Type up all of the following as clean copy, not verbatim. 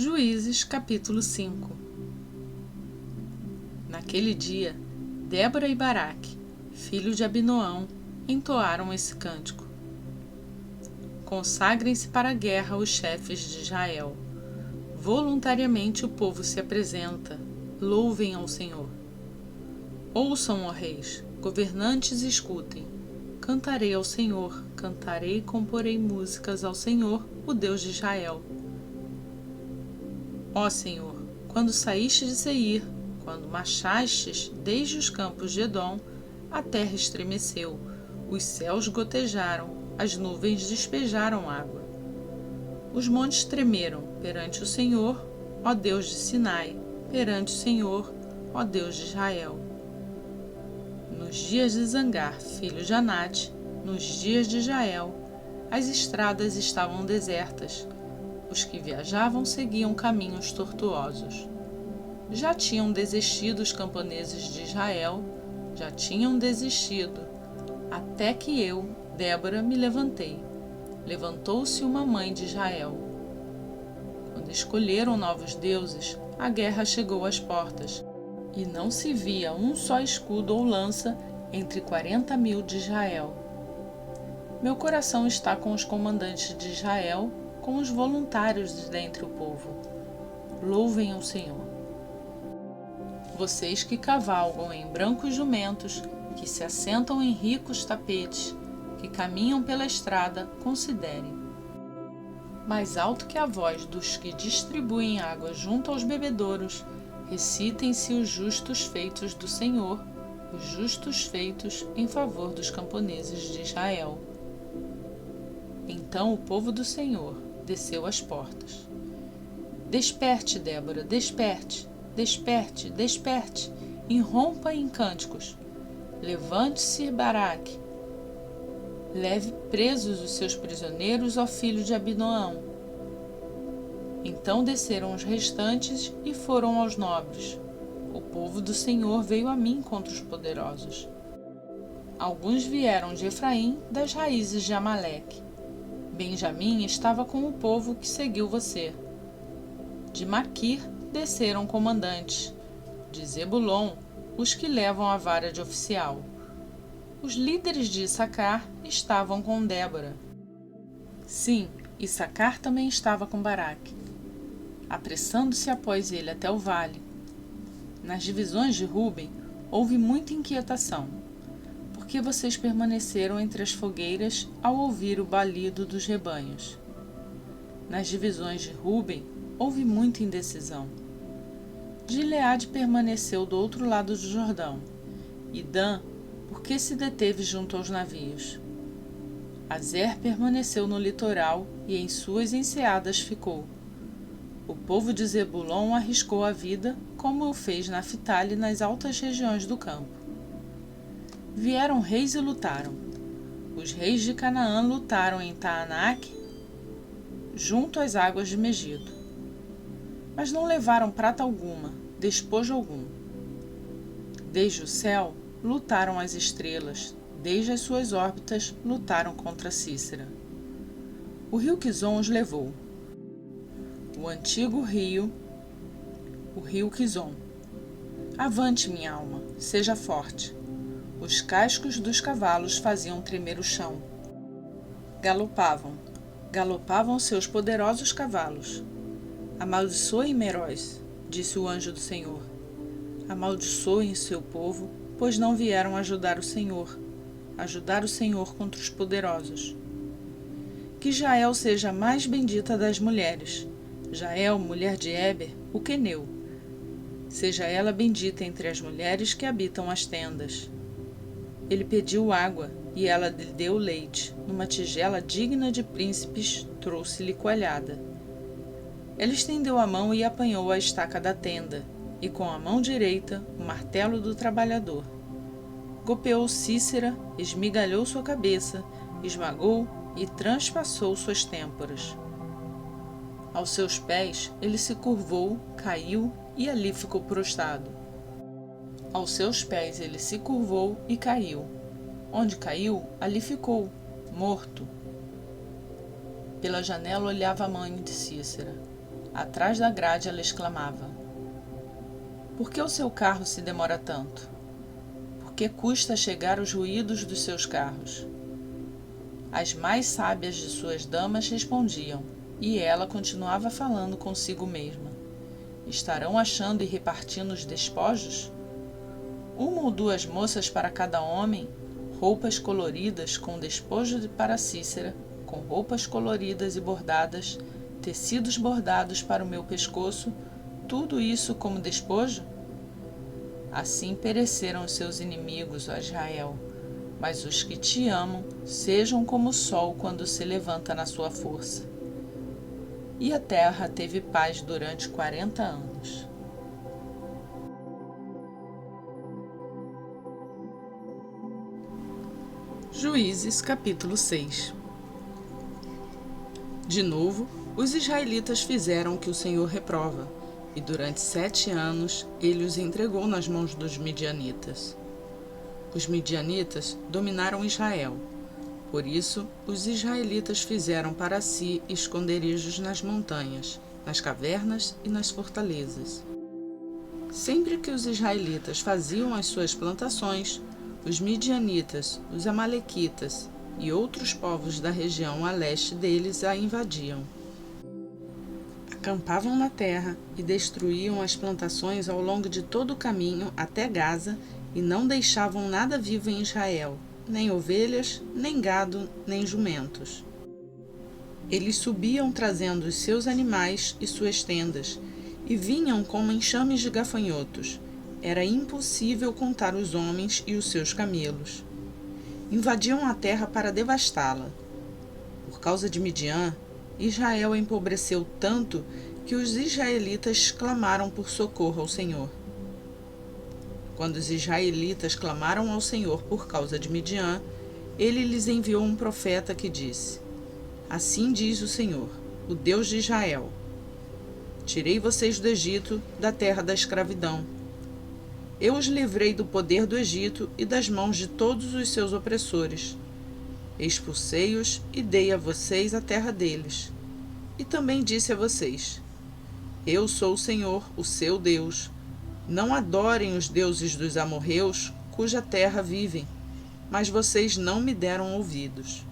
Juízes, capítulo 5. Naquele dia, Débora e Baraque, filho de Abinoão, entoaram esse cântico. Consagrem-se para a guerra os chefes de Israel. Voluntariamente o povo se apresenta. Louvem ao Senhor. Ouçam, ó reis, governantes, escutem. Cantarei ao Senhor, cantarei e comporei músicas ao Senhor, o Deus de Israel. Ó Senhor, quando saíste de Seir, quando marchastes desde os campos de Edom, a terra estremeceu, os céus gotejaram, as nuvens despejaram água. Os montes tremeram perante o Senhor, ó Deus de Sinai, perante o Senhor, ó Deus de Israel. Nos dias de Zangar, filho de Anate, nos dias de Jael, as estradas estavam desertas. Os que viajavam seguiam caminhos tortuosos. Já tinham desistido os camponeses de Israel, já tinham desistido, até que eu, Débora, me levantei. Levantou-se uma mãe de Israel. Quando escolheram novos deuses, a guerra chegou às portas, e não se via um só escudo ou lança entre 40.000 de Israel. Meu coração está com os comandantes de Israel, com os voluntários de dentre o povo. Louvem ao Senhor. Vocês que cavalgam em brancos jumentos, que se assentam em ricos tapetes, que caminham pela estrada, considerem. Mais alto que a voz dos que distribuem água junto aos bebedouros, recitem-se os justos feitos do Senhor, os justos feitos em favor dos camponeses de Israel. Então o povo do Senhor desceu às portas. Desperte, Débora, desperte, desperte, desperte, irrompa em cânticos. Levante-se, Baraque. Leve presos os seus prisioneiros, ó filho de Abinoão. Então desceram os restantes e foram aos nobres. O povo do Senhor veio a mim contra os poderosos. Alguns vieram de Efraim, das raízes de Amaleque. Benjamim estava com o povo que seguiu você. De Maquir desceram comandantes. De Zebulon, os que levam a vara de oficial. Os líderes de Issacar estavam com Débora. Sim, Issacar também estava com Baraque, apressando-se após ele até o vale. Nas divisões de Ruben houve muita inquietação, porque vocês permaneceram entre as fogueiras ao ouvir o balido dos rebanhos. Nas divisões de Ruben houve muita indecisão. Gileade permaneceu do outro lado do Jordão, e Dan, porque se deteve junto aos navios. Azer permaneceu no litoral e em suas enseadas ficou. O povo de Zebulon arriscou a vida, como o fez Naftali nas altas regiões do campo. Vieram reis e lutaram. Os reis de Canaã lutaram em Taanaque, junto às águas de Megido. Mas não levaram prata alguma, despojo algum. Desde o céu lutaram as estrelas, desde as suas órbitas lutaram contra Cícera. O rio Quizon os levou. O antigo rio, o rio Quizon. Avante, minha alma, seja forte. Os cascos dos cavalos faziam tremer o chão. Galopavam, galopavam seus poderosos cavalos. Amaldiçoem Meróis, disse o anjo do Senhor. Amaldiçoem seu povo, pois não vieram ajudar o Senhor contra os poderosos. Que Jael seja a mais bendita das mulheres. Jael, mulher de Éber, o queneu. Seja ela bendita entre as mulheres que habitam as tendas. Ele pediu água, e ela lhe deu leite. Numa tigela digna de príncipes, trouxe-lhe coalhada. Ela estendeu a mão e apanhou a estaca da tenda, e com a mão direita, o martelo do trabalhador. Golpeou Cícera, esmigalhou sua cabeça, esmagou e transpassou suas têmporas. Aos seus pés, ele se curvou, caiu e ali ficou prostrado. Aos seus pés ele se curvou e caiu. Onde caiu, ali ficou, morto. Pela janela olhava a mãe de Cícera. Atrás da grade ela exclamava: por que o seu carro se demora tanto? Por que custa chegar os ruídos dos seus carros? As mais sábias de suas damas respondiam, e ela continuava falando consigo mesma: estarão achando e repartindo os despojos? Uma ou duas moças para cada homem, roupas coloridas com despojo para Cícera, com roupas coloridas e bordadas, tecidos bordados para o meu pescoço, tudo isso como despojo? Assim pereceram os seus inimigos, ó Israel, mas os que te amam sejam como o sol quando se levanta na sua força. E a terra teve paz durante 40 anos. Juízes, capítulo 6. De novo, os israelitas fizeram o que o Senhor reprova, e durante 7 anos ele os entregou nas mãos dos midianitas. Os midianitas dominaram Israel. Por isso, os israelitas fizeram para si esconderijos nas montanhas, nas cavernas e nas fortalezas. Sempre que os israelitas faziam as suas plantações, os midianitas, os amalequitas e outros povos da região a leste deles a invadiam. Acampavam na terra e destruíam as plantações ao longo de todo o caminho até Gaza e não deixavam nada vivo em Israel, nem ovelhas, nem gado, nem jumentos. Eles subiam trazendo os seus animais e suas tendas, e vinham como enxames de gafanhotos. Era impossível contar os homens e os seus camelos. Invadiam a terra para devastá-la. Por causa de Midian, Israel empobreceu tanto que os israelitas clamaram por socorro ao Senhor. Quando os israelitas clamaram ao Senhor por causa de Midian, ele lhes enviou um profeta que disse: assim diz o Senhor, o Deus de Israel: tirei vocês do Egito, da terra da escravidão. Eu os livrei do poder do Egito e das mãos de todos os seus opressores. Expulsei-os e dei a vocês a terra deles. E também disse a vocês: eu sou o Senhor, o seu Deus. Não adorem os deuses dos amorreus, cuja terra vivem, mas vocês não me deram ouvidos.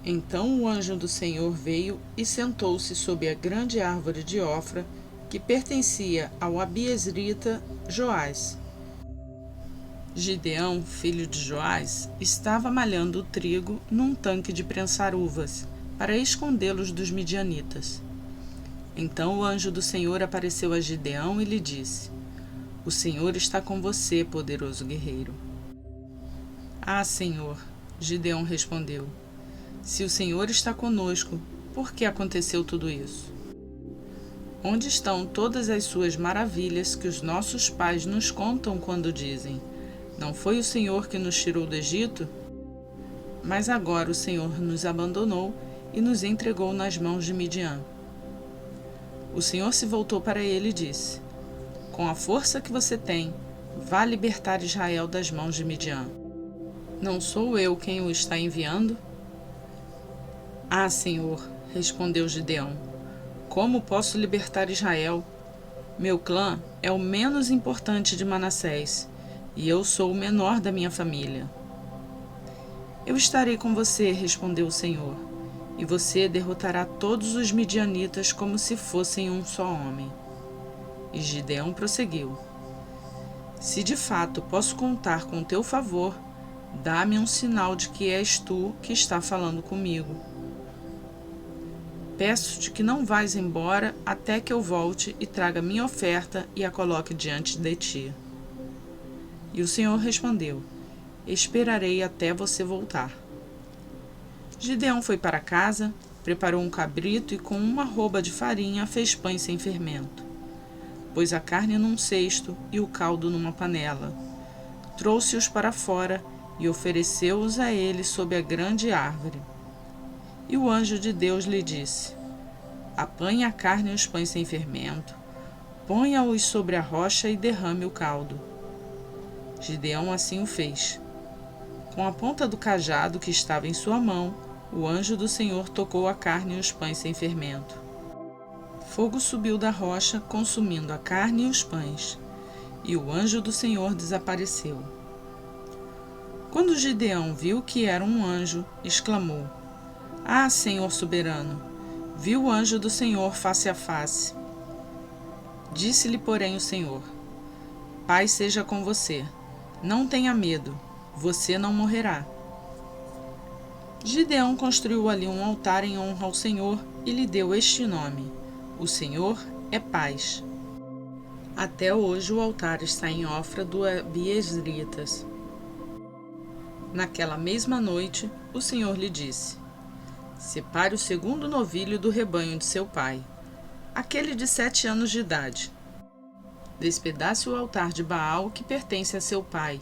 Então o anjo do Senhor veio e sentou-se sob a grande árvore de Ofra, que pertencia ao abiezrita Joás. Gideão, filho de Joás, estava malhando o trigo num tanque de prensar uvas, para escondê-los dos midianitas. Então o anjo do Senhor apareceu a Gideão e lhe disse: o Senhor está com você, poderoso guerreiro. Ah, Senhor, Gideão respondeu, se o Senhor está conosco, por que aconteceu tudo isso? Onde estão todas as suas maravilhas que os nossos pais nos contam quando dizem: não foi o Senhor que nos tirou do Egito? Mas agora o Senhor nos abandonou e nos entregou nas mãos de Midian. O Senhor se voltou para ele e disse: com a força que você tem, vá libertar Israel das mãos de Midian. Não sou eu quem o está enviando? Ah, Senhor, respondeu Gideão, como posso libertar Israel? Meu clã é o menos importante de Manassés, e eu sou o menor da minha família. Eu estarei com você, respondeu o Senhor, e você derrotará todos os midianitas como se fossem um só homem. E Gideão prosseguiu: se de fato posso contar com teu favor, dá-me um sinal de que és tu que está falando comigo. Peço-te que não vás embora até que eu volte e traga minha oferta e a coloque diante de ti. E o Senhor respondeu: esperarei até você voltar. Gideão foi para casa, preparou um cabrito e com uma arroba de farinha fez pães sem fermento. Pôs a carne num cesto e o caldo numa panela. Trouxe-os para fora e ofereceu-os a ele sob a grande árvore. E o anjo de Deus lhe disse: apanhe a carne e os pães sem fermento, ponha-os sobre a rocha e derrame o caldo. Gideão assim o fez. Com a ponta do cajado que estava em sua mão, o anjo do Senhor tocou a carne e os pães sem fermento. fogo subiu da rocha, consumindo a carne e os pães, e o anjo do Senhor desapareceu. Quando Gideão viu que era um anjo, exclamou: Ah, Senhor soberano! Vi o anjo do Senhor face a face. Disse-lhe, porém, o Senhor: Paz seja com você. Não tenha medo, você não morrerá. Gideão construiu ali um altar em honra ao Senhor e lhe deu este nome: O Senhor é paz. Até hoje o altar está em Ofra do Abiezritas. Naquela mesma noite, o Senhor lhe disse: Separe o segundo novilho do rebanho de seu pai, aquele de 7 anos de idade. Despedace o altar de Baal que pertence a seu pai,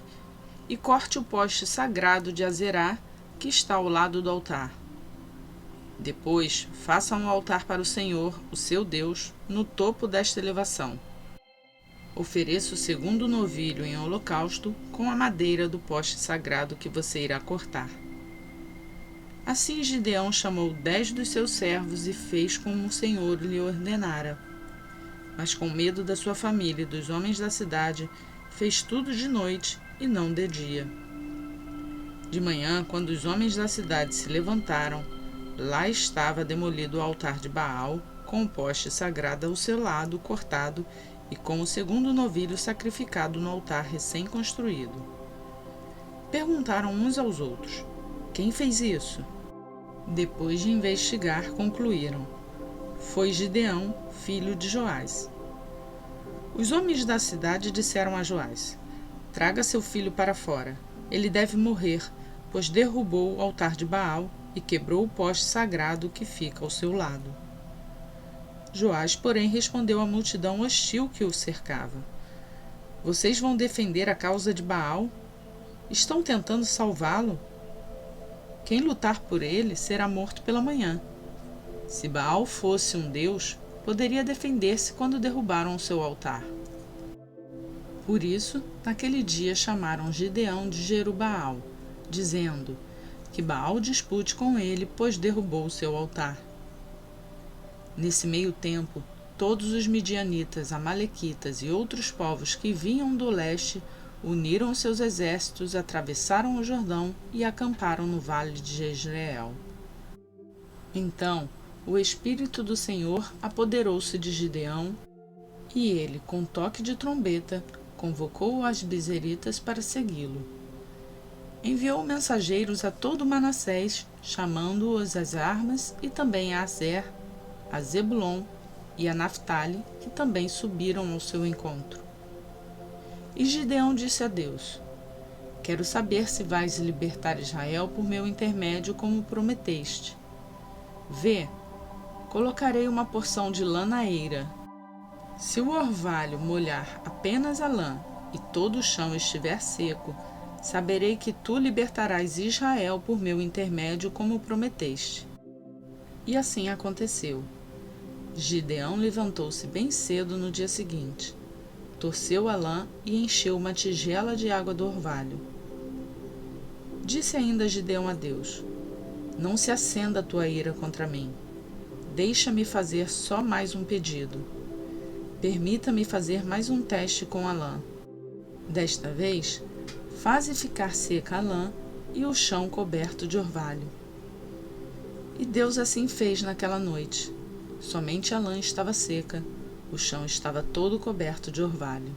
e corte o poste sagrado de Azerá que está ao lado do altar. Depois, faça um altar para o Senhor, o seu Deus, no topo desta elevação. Ofereça o segundo novilho em holocausto com a madeira do poste sagrado que você irá cortar. Assim Gideão chamou 10 dos seus servos e fez como o Senhor lhe ordenara. Mas com medo da sua família e dos homens da cidade, fez tudo de noite e não de dia. De manhã, quando os homens da cidade se levantaram, lá estava demolido o altar de Baal, com o poste sagrado ao seu lado cortado e com o segundo novilho sacrificado no altar recém-construído. Perguntaram uns aos outros: Quem fez isso? Depois de investigar, concluíram: Foi Gideão, filho de Joás. Os homens da cidade disseram a Joás: Traga seu filho para fora. Ele deve morrer, pois derrubou o altar de Baal e quebrou o poste sagrado que fica ao seu lado. Joás, porém, respondeu à multidão hostil que o cercava: Vocês vão defender a causa de Baal? Estão tentando salvá-lo? Quem lutar por ele será morto pela manhã. Se Baal fosse um deus, poderia defender-se quando derrubaram o seu altar. Por isso, naquele dia chamaram Gideão de Jerubaal, dizendo: Que Baal dispute com ele, pois derrubou o seu altar. Nesse meio tempo, todos os midianitas, amalequitas e outros povos que vinham do leste uniram seus exércitos, atravessaram o Jordão e acamparam no vale de Jezreel. Então, o Espírito do Senhor apoderou-se de Gideão, e ele, com toque de trombeta, convocou as bezeritas para segui-lo. Enviou mensageiros a todo Manassés, chamando-os às armas, e também a Aser, a Zebulon e a Naftali, que também subiram ao seu encontro. E Gideão disse a Deus: Quero saber se vais libertar Israel por meu intermédio, como prometeste. Vê, colocarei uma porção de lã na eira. Se o orvalho molhar apenas a lã e todo o chão estiver seco, saberei que tu libertarás Israel por meu intermédio, como prometeste. E assim aconteceu. Gideão levantou-se bem cedo no dia seguinte, torceu a lã e encheu uma tigela de água do orvalho. Disse ainda Gideão a Deus: Não se acenda a tua ira contra mim. Deixa-me fazer só mais um pedido. Permita-me fazer mais um teste com a lã. Desta vez, faze ficar seca a lã e o chão coberto de orvalho. E Deus assim fez naquela noite. Somente a lã estava seca, o chão estava todo coberto de orvalho.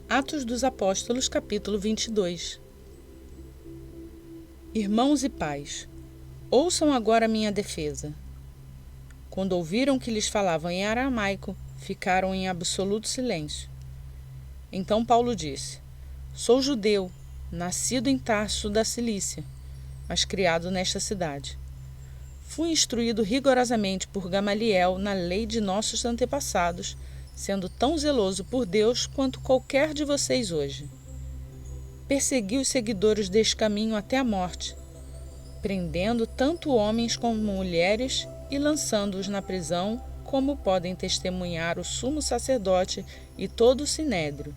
Atos dos Apóstolos, capítulo 22. Irmãos e pais, ouçam agora minha defesa. Quando ouviram que lhes falavam em aramaico, ficaram em absoluto silêncio. Então Paulo disse: Sou judeu, nascido em Tarso da Cilícia, mas criado nesta cidade. Fui instruído rigorosamente por Gamaliel na lei de nossos antepassados, sendo tão zeloso por Deus quanto qualquer de vocês hoje. Persegui os seguidores deste caminho até a morte, prendendo tanto homens como mulheres e lançando-os na prisão, como podem testemunhar o sumo sacerdote e todo o sinédrio.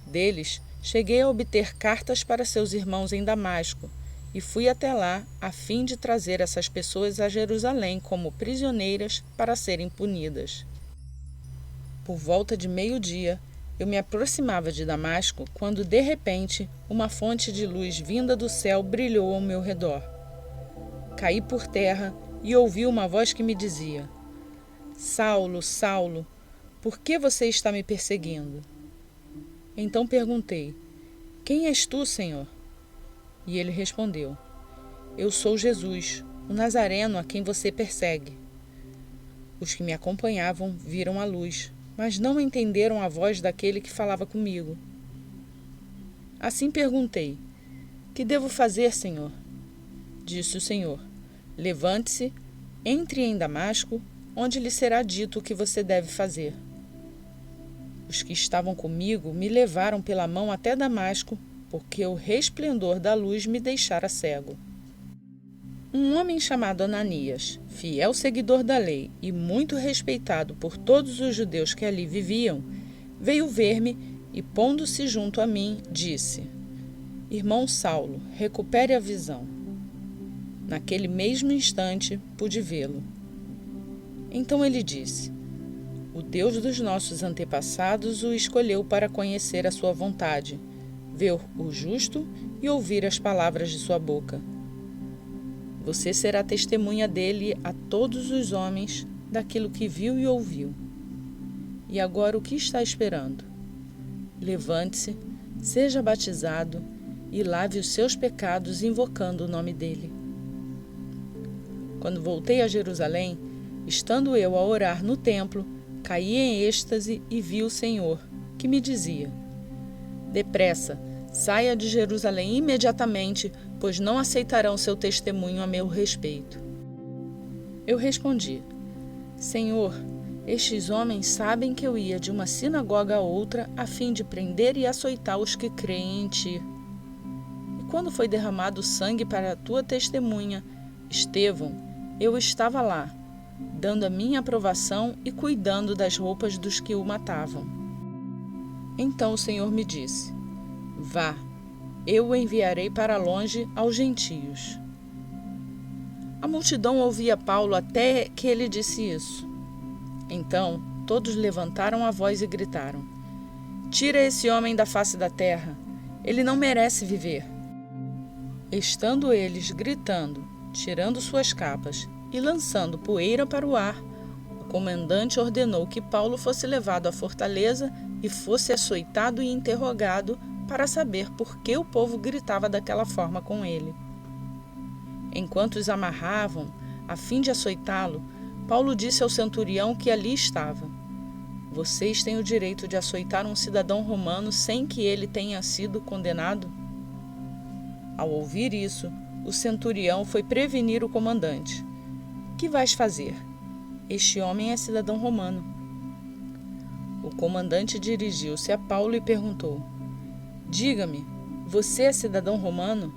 Deles cheguei a obter cartas para seus irmãos em Damasco, e fui até lá a fim de trazer essas pessoas a Jerusalém como prisioneiras para serem punidas. Por volta de meio-dia, eu me aproximava de Damasco quando, de repente, uma fonte de luz vinda do céu brilhou ao meu redor. Caí por terra e ouvi uma voz que me dizia: Saulo, Saulo, por que você está me perseguindo? Então perguntei: Quem és tu, Senhor? E ele respondeu: Eu sou Jesus, o Nazareno a quem você persegue. Os que me acompanhavam viram a luz, mas não entenderam a voz daquele que falava comigo. Assim perguntei: Que devo fazer, Senhor? Disse o Senhor: Levante-se, entre em Damasco, onde lhe será dito o que você deve fazer. Os que estavam comigo me levaram pela mão até Damasco, porque o resplendor da luz me deixara cego. Um homem chamado Ananias, fiel seguidor da lei e muito respeitado por todos os judeus que ali viviam, veio ver-me e, pondo-se junto a mim, disse: Irmão Saulo, recupere a visão. Naquele mesmo instante, pude vê-lo. Então ele disse: O Deus dos nossos antepassados o escolheu para conhecer a sua vontade, ver o justo e ouvir as palavras de sua boca. Você será testemunha dele a todos os homens daquilo que viu e ouviu. E agora o que está esperando? Levante-se, seja batizado e lave os seus pecados invocando o nome dele. Quando voltei a Jerusalém, estando eu a orar no templo, caí em êxtase e vi o Senhor, que me dizia: Depressa, saia de Jerusalém imediatamente, pois não aceitarão seu testemunho a meu respeito. Eu respondi: Senhor, estes homens sabem que eu ia de uma sinagoga a outra a fim de prender e açoitar os que creem em ti. E quando foi derramado sangue para a tua testemunha, Estevão, eu estava lá, dando a minha aprovação e cuidando das roupas dos que o matavam. Então o Senhor me disse: Vá, eu o enviarei para longe aos gentios. A multidão ouvia Paulo até que ele disse isso. Então todos levantaram a voz e gritaram: Tira esse homem da face da terra, ele não merece viver. Estando eles gritando, tirando suas capas e lançando poeira para o ar, o comandante ordenou que Paulo fosse levado à fortaleza e fosse açoitado e interrogado para saber por que o povo gritava daquela forma com ele. Enquanto os amarravam, a fim de açoitá-lo, Paulo disse ao centurião que ali estava: Vocês têm o direito de açoitar um cidadão romano sem que ele tenha sido condenado? Ao ouvir isso, o centurião foi prevenir o comandante: Que vais fazer? Este homem é cidadão romano. O comandante dirigiu-se a Paulo e perguntou: Diga-me, você é cidadão romano?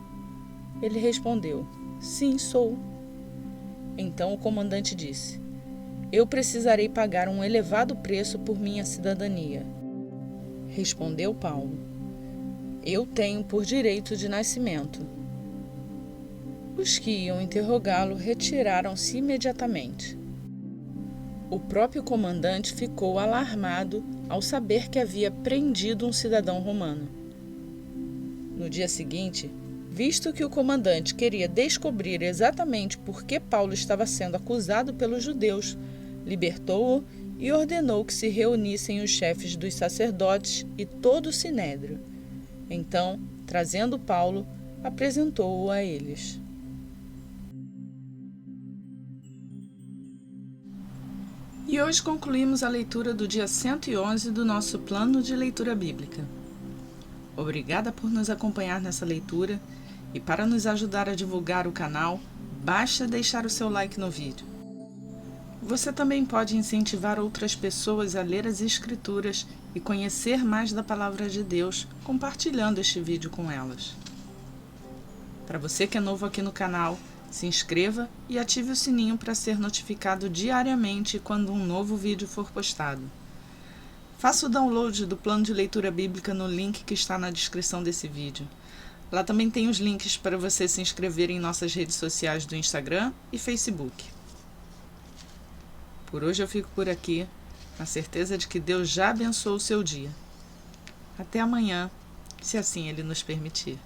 Ele respondeu: Sim, sou. Então o comandante disse: Eu precisarei pagar um elevado preço por minha cidadania. Respondeu Paulo: Eu tenho por direito de nascimento. Os que iam interrogá-lo retiraram-se imediatamente. O próprio comandante ficou alarmado ao saber que havia prendido um cidadão romano. No dia seguinte, visto que o comandante queria descobrir exatamente por que Paulo estava sendo acusado pelos judeus, libertou-o e ordenou que se reunissem os chefes dos sacerdotes e todo o sinédrio. Então, trazendo Paulo, apresentou-o a eles. E hoje concluímos a leitura do dia 111 do nosso plano de leitura bíblica. Obrigada por nos acompanhar nessa leitura e para nos ajudar a divulgar o canal, basta deixar o seu like no vídeo. Você também pode incentivar outras pessoas a ler as Escrituras e conhecer mais da Palavra de Deus, compartilhando este vídeo com elas. Para você que é novo aqui no canal, se inscreva e ative o sininho para ser notificado diariamente quando um novo vídeo for postado. Faça o download do plano de leitura bíblica no link que está na descrição desse vídeo. Lá também tem os links para você se inscrever em nossas redes sociais do Instagram e Facebook. Por hoje eu fico por aqui, na certeza de que Deus já abençoou o seu dia. Até amanhã, se assim Ele nos permitir.